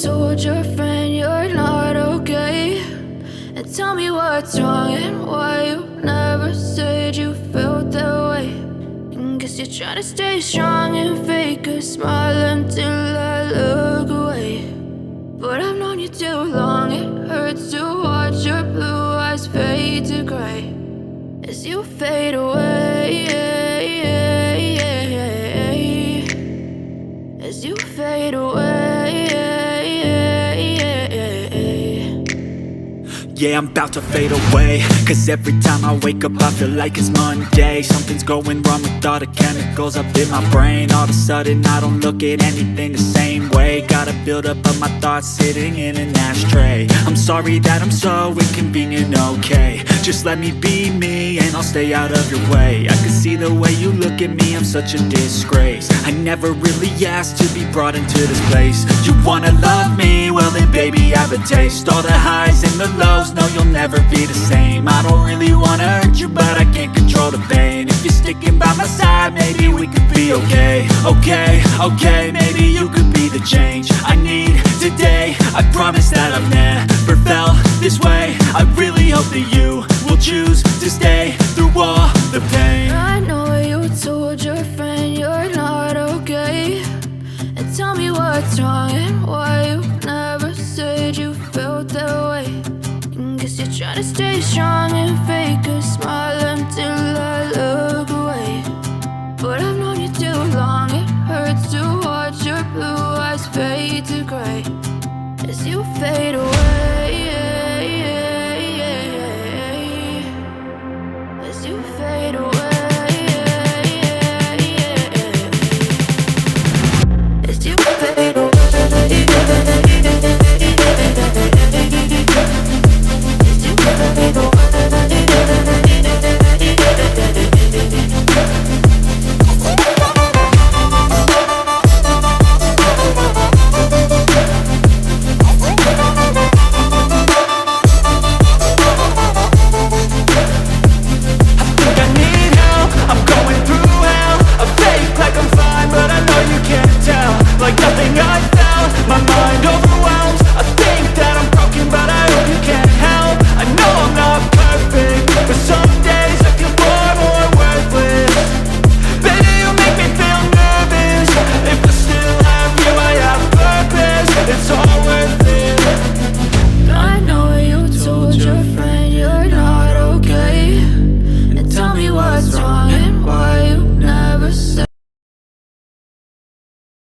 told your friend you're not okay, and tell me what's wrong and why you never said you felt that way. And guess you're trying to stay strong and fake a smile until I look away. But I've known you too long, it hurts to watch your blue eyes fade to gray as you fade away, as you fade away. Yeah, I'm about to fade away, cause every time I wake up I feel like it's Monday. Something's going wrong with all the chemicals up in my brain. All of a sudden I don't look at anything the same way. Gotta build up of my thoughts sitting in an ashtray. I'm sorry that I'm so inconvenient, okay. Just let me be me and I'll stay out of your way. I can see the way you look at me, I'm such a disgrace. I never really asked to be brought into this place. You wanna love me? Well then baby have a taste. All the highs and the lows, no you'll never be the same. I don't really wanna hurt you but I can't control the pain. If you're sticking by my side maybe we could be okay. Okay, maybe you could be the change I need today. I promise that I've never felt this way. I really hope that you will choose to stay through all the pain. I know you told your friend you're not okay, and tell me what's wrong and why you never said you felt that way. And guess you're trying to stay strong and fake a smile until I look away.